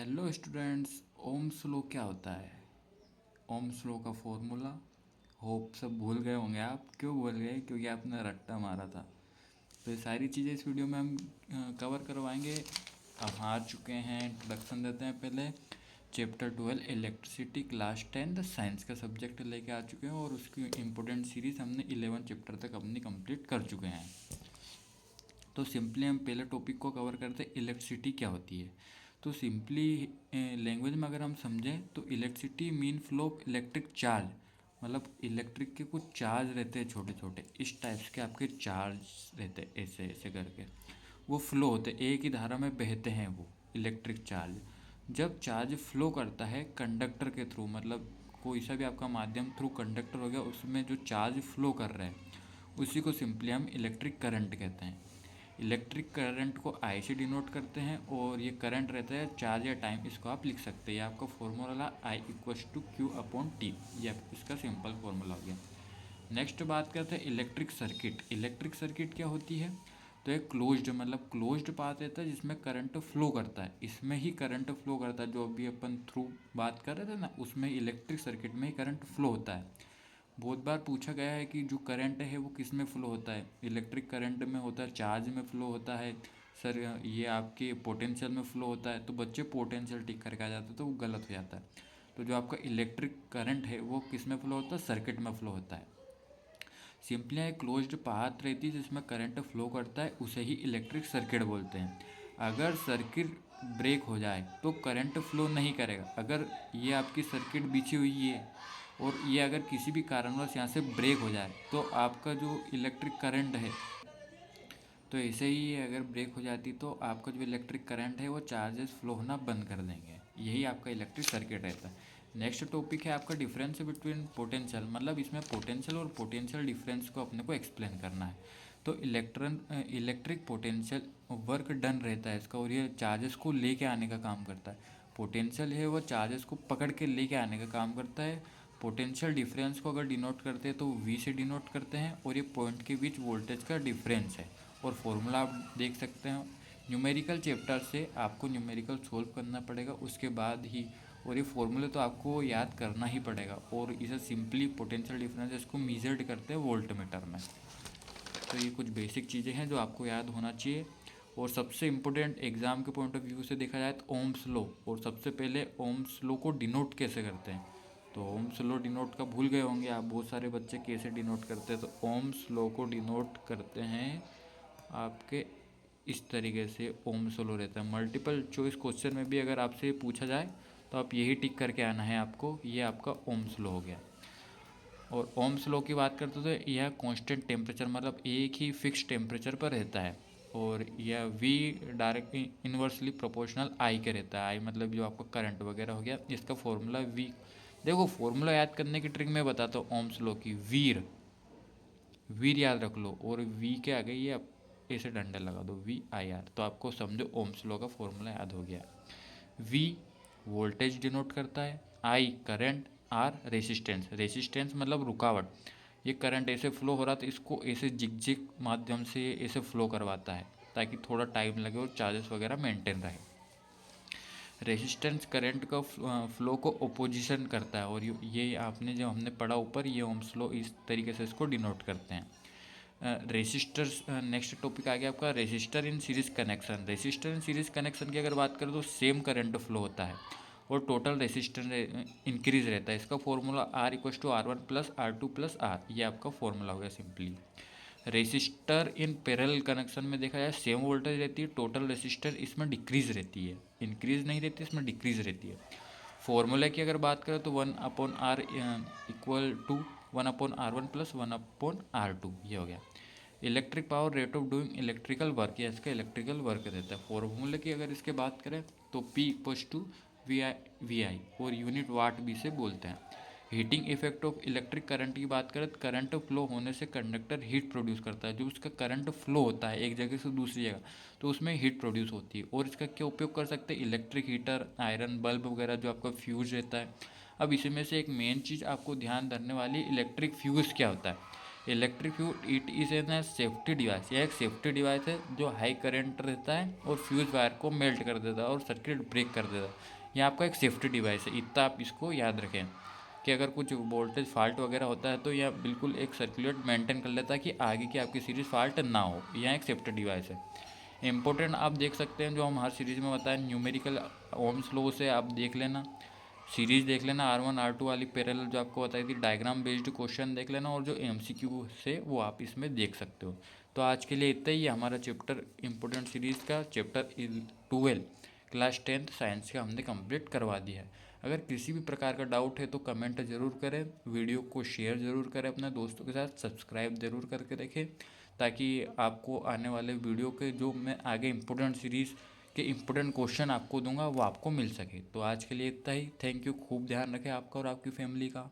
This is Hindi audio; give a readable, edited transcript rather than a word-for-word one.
Hello students. ओम्स लॉ क्या होता है? ओम्स लॉ का फॉर्मूला होप सब भूल गए होंगे। आप क्यों भूल गए? क्योंकि आपने रट्टा मारा था। तो ये सारी चीज़ें इस वीडियो में हम कवर करवाएंगे। अब आ चुके हैं, इंट्रोडक्शन देते हैं पहले। चैप्टर 12 इलेक्ट्रिसिटी, क्लास 10 साइंस का सब्जेक्ट लेके आ चुके हैं और उसकी इम्पोर्टेंट सीरीज़ हमने 11 चैप्टर तक अपनी कंप्लीट कर चुके हैं। तो सिंपली हम पहले टॉपिक को कवर करते हैं, इलेक्ट्रिसिटी क्या होती है। तो सिंपली लैंग्वेज में अगर हम समझें तो electricity mean flow of electric charge, मतलब इलेक्ट्रिक के कुछ चार्ज रहते हैं छोटे छोटे, इस टाइप्स के आपके चार्ज रहते हैं, ऐसे ऐसे करके वो फ्लो होते हैं, एक ही धारा में बहते हैं वो इलेक्ट्रिक चार्ज। जब चार्ज फ्लो करता है कंडक्टर के थ्रू, मतलब कोई सा भी आपका माध्यम थ्रू कंडक्टर हो गया, उसमें जो चार्ज फ्लो कर रहा है उसी को सिंपली हम इलेक्ट्रिक करंट कहते हैं। इलेक्ट्रिक करंट को आई से डिनोट करते हैं और ये करंट रहता है चार्ज या टाइम, इसको आप लिख सकते हैं। ये आपका formula I equals to Q upon T, ये इसका सिंपल फॉर्मूला हो गया। नेक्स्ट बात करते हैं इलेक्ट्रिक सर्किट। इलेक्ट्रिक सर्किट क्या होती है? तो एक क्लोज्ड, मतलब क्लोज्ड पाथ रहता है जिसमें करंट फ्लो करता है, इसमें ही करंट फ्लो करता है। जो अभी अपन थ्रू बात कर रहे थे ना, उसमें इलेक्ट्रिक सर्किट में ही करंट फ्लो होता है। बहुत बार पूछा गया है कि जो करंट है वो किस में फ़्लो होता है। इलेक्ट्रिक करंट में होता है, चार्ज में फ़्लो होता है। सर ये आपके पोटेंशियल में फ़्लो होता है, तो बच्चे पोटेंशियल टिक करके आ जाते हैं तो वो गलत हो जाता है। तो जो आपका इलेक्ट्रिक करंट है वो किस में फ़्लो होता है? सर्किट में फ़्लो होता है। सिंपली एक क्लोज्ड पाथ रहती है जिसमें करंट फ्लो करता है, उसे ही इलेक्ट्रिक सर्किट बोलते हैं। अगर सर्किट ब्रेक हो जाए तो करंट फ्लो नहीं करेगा। अगर ये आपकी सर्किट बिछी हुई है और ये अगर किसी भी कारणवश यहाँ से ब्रेक हो जाए तो आपका जो इलेक्ट्रिक करंट है, तो ऐसे ही अगर ब्रेक हो जाती तो आपका जो इलेक्ट्रिक करंट है वो चार्जेस फ्लो होना बंद कर देंगे। यही आपका इलेक्ट्रिक सर्किट रहता है। नेक्स्ट टॉपिक है आपका डिफरेंस बिटवीन पोटेंशियल, मतलब इसमें पोटेंशियल और पोटेंशियल डिफरेंस को अपने को एक्सप्लेन करना है। तो इलेक्ट्रिक पोटेंशियल वर्क डन रहता है इसका, और ये चार्जेस को लेके आने का काम करता है। पोटेंशियल है वो चार्जेस को पकड़ के लेके आने का काम करता है। पोटेंशियल डिफरेंस को अगर डिनोट करते हैं तो वी से डिनोट करते हैं, और ये पॉइंट के बीच वोल्टेज का डिफरेंस है। और फॉर्मूला आप देख सकते हैं न्यूमेरिकल चैप्टर से, आपको न्यूमेरिकल सोल्व करना पड़ेगा उसके बाद ही, और ये फॉर्मूले तो आपको याद करना ही पड़ेगा। और इसे सिंपली पोटेंशियल डिफरेंस इसको मेजर्ड करते हैं वोल्ट मीटर में। तो ये कुछ बेसिक चीज़ें हैं जो आपको याद होना चाहिए। और सबसे इम्पोर्टेंट एग्ज़ाम के पॉइंट ऑफ व्यू से देखा जाए तो ओम्स लॉ, और सबसे पहले ओम्स लॉ को डिनोट कैसे करते हैं। तो ओम्स लॉ डिनोट का भूल गए होंगे आप, बहुत सारे बच्चे कैसे डिनोट करते हैं। तो ओम्स लॉ को डिनोट करते हैं आपके इस तरीके से। ओम्स लॉ रहता है, मल्टीपल चॉइस क्वेश्चन में भी अगर आपसे पूछा जाए तो आप यही टिक करके आना है आपको, ये आपका ओम्स लॉ हो गया। और ओम्स लॉ की बात करते तो यह कांस्टेंट टेम्परेचर, मतलब एक ही फिक्स टेम्परेचर पर रहता है। और यह वी डायरेक्ट इन्वर्सली प्रोपोर्शनल आई के रहता है। आई मतलब जो आपका करंट वगैरह हो गया, इसका फॉर्मूला वी। देखो फॉर्मूला याद करने की ट्रिक मैं बताता हूँ। ओम्स लॉ की वीर, वीर याद रख लो, और वी के आगे ये ऐसे डंडा लगा दो, वी आई आर, तो आपको समझो ओम्स लॉ का फॉर्मूला याद हो गया। वी वोल्टेज डिनोट करता है, I current, R resistance, resistance मतलब रुकावट। ये करंट ऐसे फ्लो हो रहा था, इसको ऐसे जिग माध्यम से ऐसे फ्लो करवाता है ताकि थोड़ा टाइम लगे और चार्जेस वगैरह मेंटेन रहे। रेसिस्टेंस करंट का फ्लो को ओपोजिशन करता है, और ये आपने जो हमने पढ़ा ऊपर, ये ओम्स लॉ इस तरीके से इसको डिनोट करते हैं। रेसिस्टर्स, नेक्स्ट टॉपिक आ गया आपका resistor in series connection. Resistor in series connection की अगर बात करें तो सेम करंट फ्लो होता है और टोटल रेसिस्टेंस इंक्रीज रहता है। इसका formula R equals to R one plus R two plus R, ये आपका फॉर्मूला हो गया simply. Resistor in parallel connection में देखा जाए सेम वोल्टेज रहती है, टोटल रेसिस्टर इसमें डिक्रीज रहती है, इंक्रीज नहीं रहती, इसमें डिक्रीज रहती है। फॉर्मूला की अगर बात करें तो 1/R equal to 1/R1 plus 1/R2, ये हो गया। Electric power rate of doing electrical work, या इसका इलेक्ट्रिकल वर्क रहता है। फॉर्मूले की अगर इसके बात करें तो P इक्वस टू वी आई और यूनिट वाट भी से बोलते हैं। Heating effect of electric current की बात करें तो करंट फ्लो होने से कंडक्टर हीट प्रोड्यूस करता है। जो उसका करंट फ्लो होता है एक जगह से दूसरी जगह, तो उसमें हीट प्रोड्यूस होती है। और इसका क्या उपयोग कर सकते हैं? इलेक्ट्रिक हीटर, आयरन बल्ब वगैरह जो आपका फ्यूज रहता है। अब इसी में से एक मेन चीज़ आपको ध्यान धरने वाली, इलेक्ट्रिक फ्यूज क्या होता है। Electric fuse it is an safety device, यह एक सेफ्टी डिवाइस है जो हाई करंट रहता है और फ्यूज वायर को मेल्ट कर देता है और सर्किट ब्रेक कर देता है। यह आपका एक सेफ्टी डिवाइस है, इतना आप इसको याद रखें कि अगर कुछ वोल्टेज फॉल्ट वगैरह होता है तो यह बिल्कुल एक सर्कुलेट मेंटेन कर लेता है कि आगे की आपकी सीरीज फॉल्ट ना हो। यह एक सेफ्टी डिवाइस है। इंपॉर्टेंट आप देख सकते हैं जो हम हर सीरीज़ में बताएं, न्यूमेरिकल ओम्स लॉ से आप देख लेना, सीरीज देख लेना, R1 R2 वाली पैरेलल जो आपको बताई थी, डायग्राम बेस्ड क्वेश्चन देख लेना, और जो MCQ से वो आप इसमें देख सकते हो। तो आज के लिए इतना ही, हमारा चैप्टर इंपॉर्टेंट सीरीज़ का चैप्टर 12 क्लास 10th साइंस का हमने कंप्लीट करवा दिया है। अगर किसी भी प्रकार का डाउट है तो कमेंट ज़रूर करें, वीडियो को शेयर ज़रूर करें अपने दोस्तों के साथ, सब्सक्राइब ज़रूर करके रखें ताकि आपको आने वाले वीडियो के जो मैं आगे इंपॉर्टेंट सीरीज़ के इंपॉर्टेंट क्वेश्चन आपको दूंगा वो आपको मिल सके। तो आज के लिए इतना ही, थैंक यू, खूब ध्यान रखें आपका और आपकी फैमिली का।